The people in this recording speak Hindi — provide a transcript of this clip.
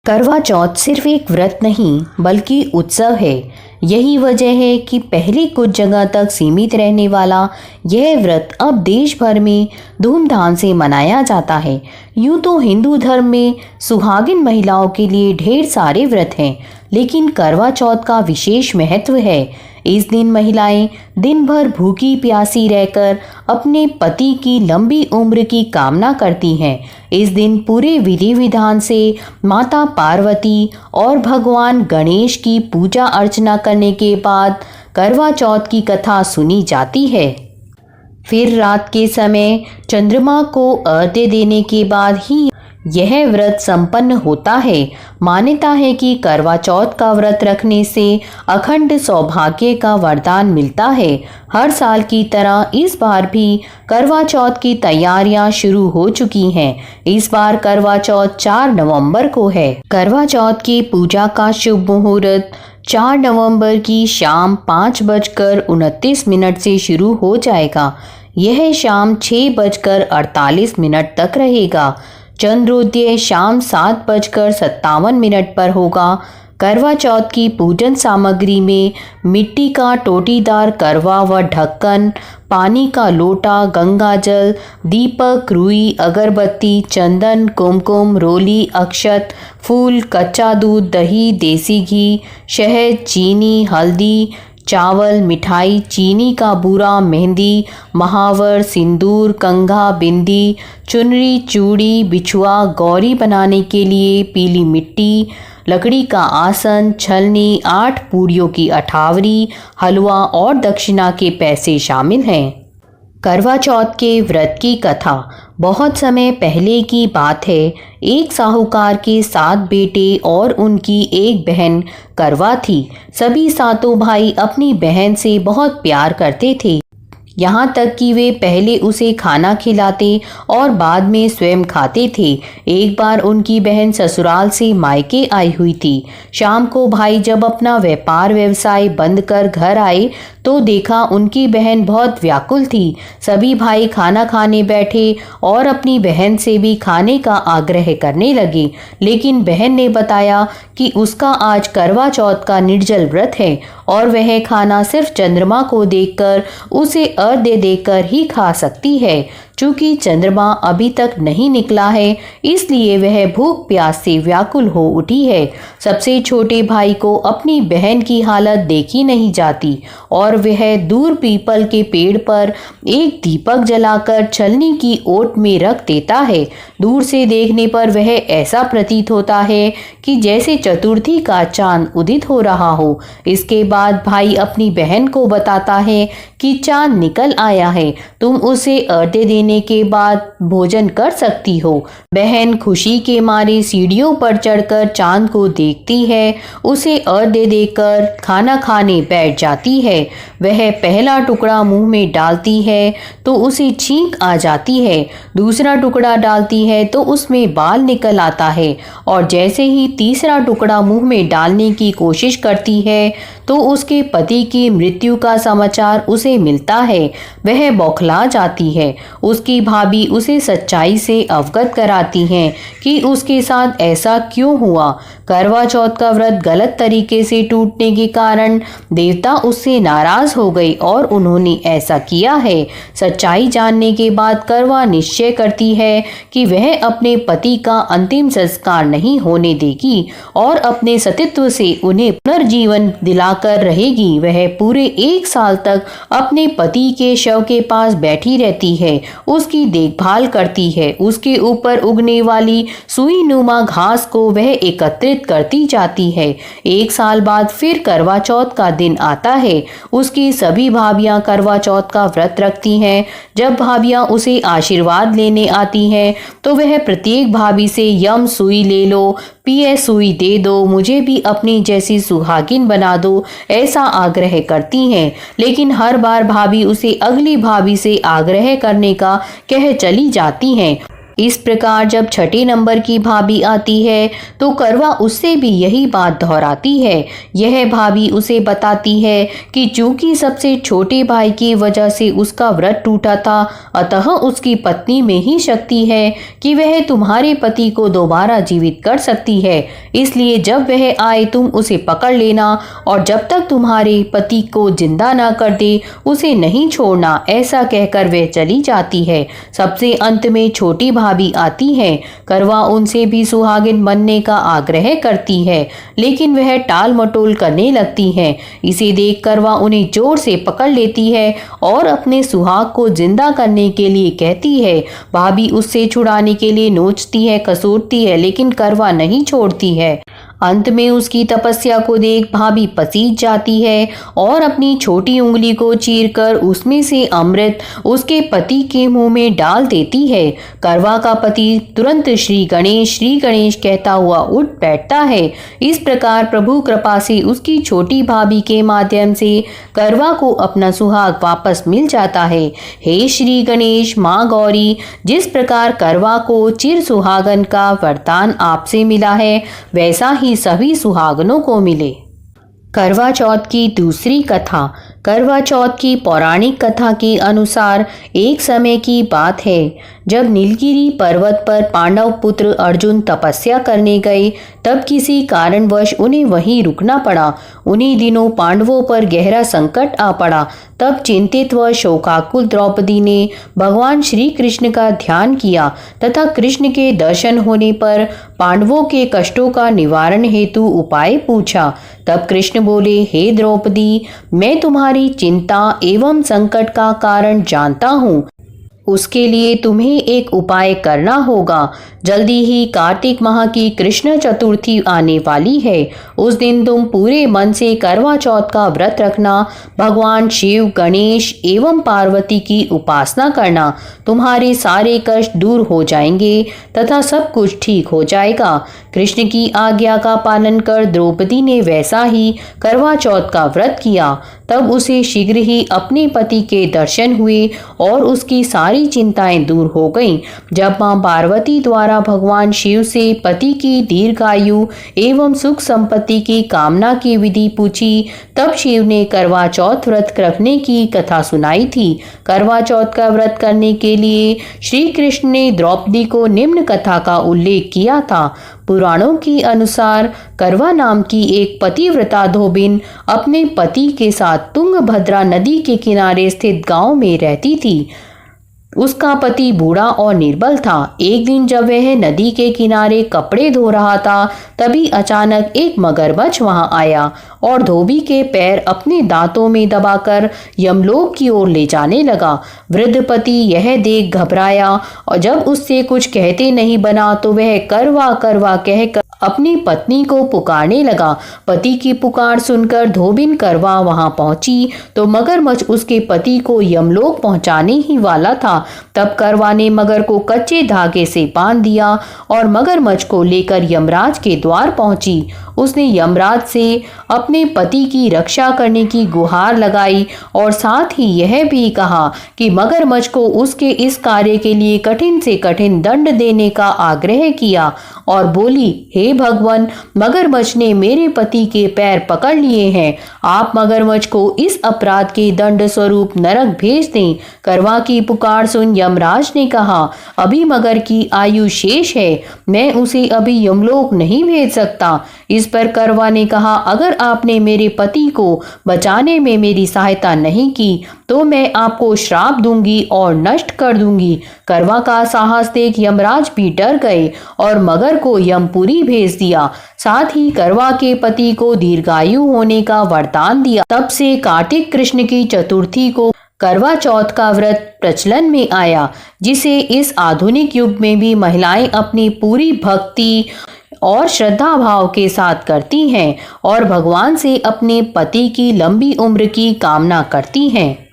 करवा चौथ सिर्फ एक व्रत नहीं बल्कि उत्सव है। यही वजह है कि पहले कुछ जगह तक सीमित रहने वाला यह व्रत अब देश भर में धूमधाम से मनाया जाता है। यूँ तो हिंदू धर्म में सुहागिन महिलाओं के लिए ढेर सारे व्रत हैं, लेकिन करवा चौथ का विशेष महत्व है। इस दिन महिलाएं दिन भर भूखी प्यासी रहकर अपने पति की लंबी उम्र की कामना करती हैं। इस दिन पूरे विधि विधान से माता पार्वती और भगवान गणेश की पूजा अर्चना करने के बाद करवा चौथ की कथा सुनी जाती है। फिर रात के समय चंद्रमा को अर्घ्य देने के बाद ही यह व्रत संपन्न होता है। मान्यता है कि करवा चौथ का व्रत रखने से अखंड सौभाग्य का वरदान मिलता है। हर साल की तरह इस बार भी करवा चौथ की तैयारियां शुरू हो चुकी हैं। इस बार करवा चौथ 4 नवंबर को है। करवा चौथ की पूजा का शुभ मुहूर्त 4 नवंबर की शाम 5:29 से शुरू हो जाएगा। यह शाम 6:48 तक रहेगा। चंद्रोदय शाम 7:57 पर होगा। करवा चौथ की पूजन सामग्री में मिट्टी का टोटीदार करवा व ढक्कन, पानी का लोटा, गंगाजल, दीपक, रुई, अगरबत्ती, चंदन, कुमकुम, रोली, अक्षत, फूल, कच्चा दूध, दही, देसी घी, शहद, चीनी, हल्दी, चावल, मिठाई, चीनी का बूरा, मेहंदी, महावर, सिंदूर, कंघा, बिंदी, चुनरी, चूड़ी, बिछुआ, गौरी बनाने के लिए पीली मिट्टी, लकड़ी का आसन, छलनी, 8 पूड़ियों की अठावरी, हलवा और दक्षिणा के पैसे शामिल हैं। करवा चौथ के व्रत की कथा बहुत समय पहले की बात है। एक साहूकार के 7 बेटे और उनकी एक बहन करवा थी। सभी सातों भाई अपनी बहन से बहुत प्यार करते थे, यहाँ तक कि वे पहले उसे खाना खिलाते और बाद में स्वयं खाते थे। एक बार उनकी बहन ससुराल से मायके आई हुई थी। शाम को भाई जब अपना व्यापार व्यवसाय बंद कर घर आए तो देखा उनकी बहन बहुत व्याकुल थी। सभी भाई खाना खाने बैठे और अपनी बहन से भी खाने का आग्रह करने लगे, लेकिन बहन ने बताया कि उसका आज करवा चौथ का निर्जल व्रत है और वह खाना सिर्फ चंद्रमा को देखकर उसे अर्घ्य देकर ही खा सकती है। चूंकि चंद्रमा अभी तक नहीं निकला है, इसलिए वह भूख प्यास से व्याकुल हो उठी है। सबसे छोटे भाई को अपनी बहन की हालत देखी नहीं जाती और वह दूर पीपल के पेड़ पर एक दीपक जलाकर छलनी की ओट में रख देता है। दूर से देखने पर वह ऐसा प्रतीत होता है कि जैसे चतुर्थी का चांद उदित हो रहा हो। इसके बाद भाई अपनी बहन को बताता है कि चांद निकल आया है, तुम उसे अर्घ्य देने के बाद भोजन कर सकती हो। बहन खुशी के मारे सीढ़ियों पर चढ़कर चांद को देखती है, उसे अर्घ्य देकर खाना खाने बैठ जाती है। वह पहला टुकड़ा मुंह में डालती है तो उसे छींक आ जाती है, दूसरा टुकड़ा डालती है तो उसमें बाल निकल आता है और जैसे ही तीसरा टुकड़ा मुंह में डालने की कोशिश करती है तो उसके पति की मृत्यु का समाचार उसे मिलता है। वह बौखला जाती है। उसकी भाभी उसे सच्चाई से अवगत कराती हैं कि उसके साथ ऐसा क्यों हुआ। करवा चौथ का व्रत गलत तरीके से टूटने के कारण देवता उससे नाराज हो गए और उन्होंने ऐसा किया है। सच्चाई जानने के बाद करवा निश्चय करती है कि वह अपने पति का अंतिम संस्कार नहीं होने देगी और अपने सतीत्व से उन्हें पुनर्जीवन दिलाकर रहेगी। वह पूरे 1 साल तक अपने पति के शव के पास बैठी रहती है, उसकी देखभाल करती है। उसके ऊपर उगने वाली सुई नुमा घास को वह एकत्रित करती जाती है। 1 साल बाद फिर करवा चौथ का दिन आता है। उसकी सभी भाभियां करवा चौथ का व्रत रखती हैं। जब भाभियां उसे आशीर्वाद लेने आती हैं तो वह प्रत्येक भाभी से यम सुई ले लो, पिए सुई दे दो, मुझे भी अपनी जैसी सुहागिन बना दो, ऐसा आग्रह करती हैं। लेकिन हर बार भाभी उसे अगली भाभी से आग्रह करने का कह चली जाती हैं। इस प्रकार जब छठे नंबर की भाभी आती है तो करवा उससे भी यही बात दोहराती है। यह भाभी उसे बताती है कि चूंकि सबसे छोटे भाई की वजह से उसका व्रत टूटा था, अतः उसकी पत्नी में ही शक्ति है कि वह तुम्हारे पति को दोबारा जीवित कर सकती है। इसलिए जब वह आए तुम उसे पकड़ लेना और जब तक तुम्हारे पति को जिंदा ना कर दे उसे नहीं छोड़ना। ऐसा कहकर वह चली जाती है। सबसे अंत में छोटी भाभी आती है। करवा उनसे भी सुहागिन बनने का आग्रह करती है, लेकिन वह टाल मटोल करने लगती है। इसे देख करवा उन्हें जोर से पकड़ लेती है और अपने सुहाग को जिंदा करने के लिए कहती है। भाभी उससे छुड़ाने के लिए नोचती है, कसूरती है, लेकिन करवा नहीं छोड़ती है। अंत में उसकी तपस्या को देख भाभी पसीज जाती है और अपनी छोटी उंगली को चीरकर उसमें से अमृत उसके पति के मुंह में डाल देती है। करवा का पति तुरंत श्री गणेश कहता हुआ उठ बैठता है। इस प्रकार प्रभु कृपा से उसकी छोटी भाभी के माध्यम से करवा को अपना सुहाग वापस मिल जाता है। हे श्री गणेश, माँ गौरी, जिस प्रकार करवा को चिर सुहागन का वरदान आपसे मिला है, वैसा ही सभी सुहागनों को मिले। करवा चौथ की दूसरी कथा। करवा चौथ की पौराणिक कथा के अनुसार एक समय की बात है जब नीलगिरी पर्वत पर पांडव पुत्र अर्जुन तपस्या करने गए, तब किसी कारणवश उन्हें वहीं रुकना पड़ा। उन्हीं दिनों पांडवों पर गहरा संकट आ पड़ा। तब चिंतित व शोकाकुल द्रौपदी ने भगवान श्री कृष्ण का ध्यान किया तथा कृष्ण के दर्शन होने पर पांडवों के कष्टों का निवारण हेतु उपाय पूछा। तब कृष्ण बोले, हे द्रौपदी, मैं तुम्हारी चिंता एवं संकट का कारण जानता हूँ। उसके लिए तुम्हें एक उपाय करना होगा। जल्दी ही कार्तिक माह की कृष्ण चतुर्थी आने वाली है। उस दिन तुम पूरे मन से करवा चौथ का व्रत रखना, भगवान शिव, गणेश एवं पार्वती की उपासना करना। तुम्हारे सारे कष्ट दूर हो जाएंगे तथा सब कुछ ठीक हो जाएगा। कृष्ण की आज्ञा का पालन कर द्रौपदी ने वैसा ही करवा चौथ का व्रत किया। तब उसे शीघ्र ही अपने पति के दर्शन हुए और उसकी सारी चिंताएं दूर हो गईं। जब मां पार्वती द्वारा भगवान शिव से पति की दीर्घायु एवं सुख संपत्ति की कामना की विधि पूछी, तब शिव ने करवा चौथ व्रत रखने की कथा सुनाई थी। करवा चौथ का व्रत करने के लिए श्री कृष्ण ने द्रौपदी को निम्न कथा का उल्लेख किया था। पुराणों के अनुसार करवा नाम की एक पतिव्रता धोबिन अपने पति के साथ तुंगभद्रा नदी के किनारे स्थित गांव में रहती थी। उसका पति बूढ़ा और निर्बल था। एक दिन जब वह नदी के किनारे कपड़े धो रहा था, तभी अचानक एक मगरमच्छ वहां आया और धोबी के पैर अपने दांतों में दबाकर यमलोक की ओर ले जाने लगा। वृद्ध पति यह देख घबराया और जब उससे कुछ कहते नहीं बना तो वह करवा करवा कहकर अपनी पत्नी को पुकारने लगा। पति की पुकार सुनकर धोबिन करवा वहां पहुंची तो मगरमच्छ उसके पति को यमलोक पहुंचाने ही वाला था। तब करवा ने मगर को कच्चे धागे से बांध दिया और मगरमच्छ को लेकर यमराज के द्वार पहुंची। उसने यमराज से अपने पति की रक्षा करने की गुहार लगाई और साथ ही यह भी कहा कि मगरमच्छ को उसके इस कार्य के लिए कठिन से कठिन दंड देने का आग्रह किया और बोली, हे भगवान, मगरमच्छ ने मेरे पति के पैर पकड़ लिए हैं। आप मगरमच्छ को इस अपराध के दंड स्वरूप नरक भेज दें। करवा की पुकार सुन यमराज ने कहा, अभी मगर की आयु शेष है, मैं उसे अभी यमलोक नहीं भेज सकता। इस पर करवा ने कहा, अगर आपने मेरे पति को बचाने में मेरी सहायता नहीं की तो मैं आपको श्राप दूंगी और नष्ट कर दूंगी। करवा का साहस देख यमराज भी डर गए और मगर को यमपुरी भेज दिया। साथ ही करवा के पति को दीर्घायु होने का वरदान दिया। तब से कार्तिक कृष्ण की चतुर्थी को करवा चौथ का व्रत प्रचलन में आया, जिसे इस आधुनिक युग में भी महिलाएं अपनी पूरी भक्ति और श्रद्धा भाव के साथ करती हैं और भगवान से अपने पति की लंबी उम्र की कामना करती हैं।